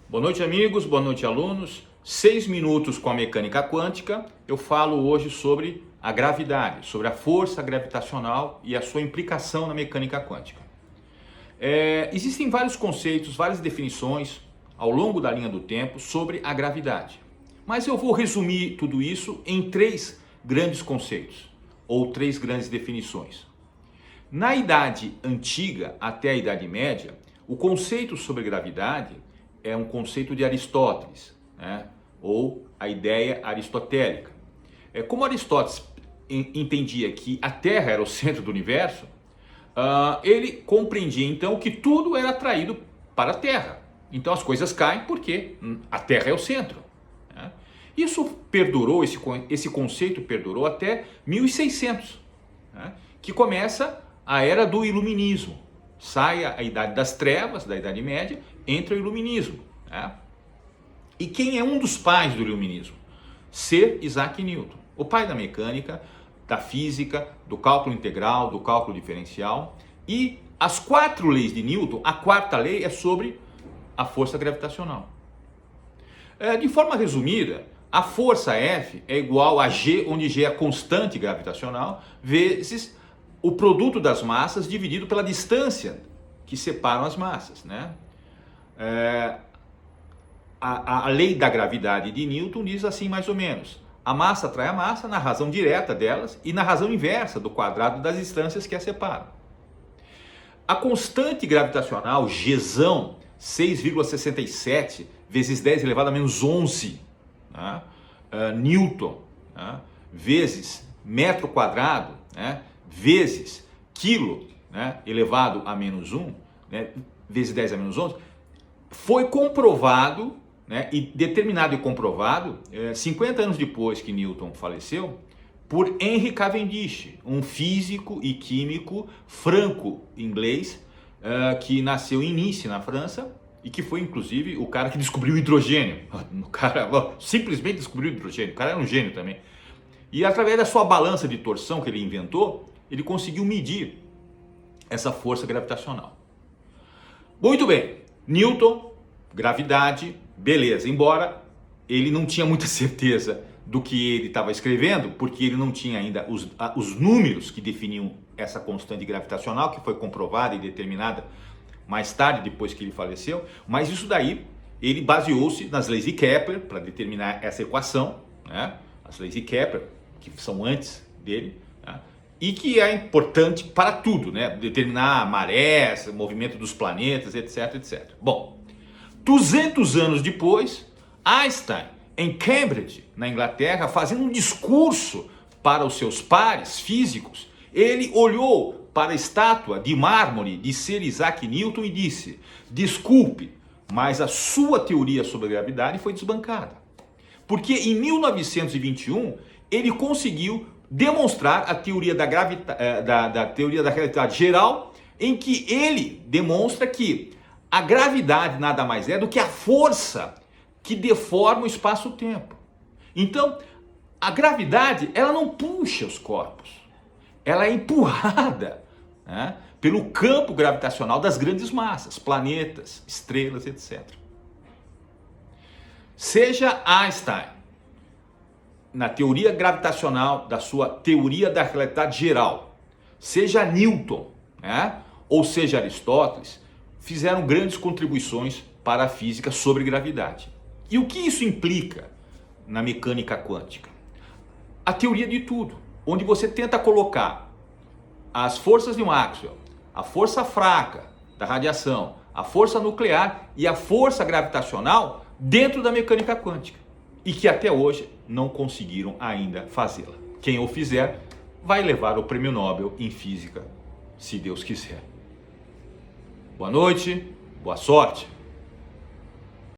Boa noite, amigos, boa noite, alunos. 6 minutos com a mecânica quântica. Eu falo hoje sobre a gravidade, sobre a força gravitacional e a sua implicação na mecânica quântica. Existem vários conceitos, várias definições ao longo da linha do tempo sobre a gravidade. Mas eu vou resumir tudo isso em 3 grandes conceitos, ou 3 grandes definições. Na Idade Antiga até a Idade Média, o conceito sobre gravidade é um conceito de Aristóteles, né? Ou a ideia aristotélica. Como Aristóteles entendia que a Terra era o centro do universo, ele compreendia então que tudo era atraído para a Terra. Então as coisas caem porque a Terra é o centro. Né? Isso perdurou, esse conceito perdurou até 1600, né? Que começa a era do Iluminismo. Sai a Idade das Trevas, da Idade Média, entra o Iluminismo. Né? E quem é um dos pais do Iluminismo? Sir Isaac Newton, o pai da mecânica, da física, do cálculo integral, do cálculo diferencial. E as 4 leis de Newton, a 4ª lei é sobre a força gravitacional. De forma resumida, a força F é igual a G, onde G é a constante gravitacional, vezes o produto das massas dividido pela distância que separam as massas, né? A lei da gravidade de Newton diz assim mais ou menos: a massa atrai a massa na razão direta delas e na razão inversa do quadrado das distâncias que as separam. A constante gravitacional, Gzão, 6,67 vezes 10 elevado a menos 11, né? Newton, né? Vezes metro quadrado, né? Vezes quilo, né? Elevado a menos 1, né? Vezes 10 a menos 11, foi comprovado, né? E determinado e comprovado 50 anos depois que Newton faleceu, por Henry Cavendish, um físico e químico franco-inglês que nasceu em Nice, na França, e que foi inclusive o cara que descobriu o hidrogênio. O cara simplesmente descobriu o hidrogênio, o cara era um gênio também. E através da sua balança de torção que ele inventou, ele conseguiu medir essa força gravitacional. Muito bem, Newton, gravidade, beleza. Embora ele não tinha muita certeza do que ele estava escrevendo, porque ele não tinha ainda os números que definiam essa constante gravitacional, que foi comprovada e determinada mais tarde, depois que ele faleceu. Mas isso daí, ele baseou-se nas leis de Kepler para determinar essa equação, né? As leis de Kepler, que são antes dele, né? E que é importante para tudo, né? Determinar marés, movimento dos planetas, etc, etc. Bom, 200 anos depois, Einstein, em Cambridge, na Inglaterra, fazendo um discurso para os seus pares físicos, ele olhou para a estátua de mármore de Sir Isaac Newton e disse: desculpe, mas a sua teoria sobre a gravidade foi desbancada. Porque em 1921 ele conseguiu demonstrar a teoria da teoria da relatividade geral, em que ele demonstra que a gravidade nada mais é do que a força que deforma o espaço-tempo. Então, a gravidade, ela não puxa os corpos, ela é empurrada, né, pelo campo gravitacional das grandes massas, planetas, estrelas, etc. Seja Einstein na teoria gravitacional da sua teoria da relatividade geral, seja Newton, né, ou seja Aristóteles, fizeram grandes contribuições para a física sobre gravidade. E o que isso implica na mecânica quântica? A teoria de tudo, onde você tenta colocar as forças de Maxwell, a força fraca da radiação, a força nuclear e a força gravitacional dentro da mecânica quântica. E que até hoje não conseguiram ainda fazê-la. Quem o fizer vai levar o prêmio Nobel em física, se Deus quiser. Boa noite, boa sorte.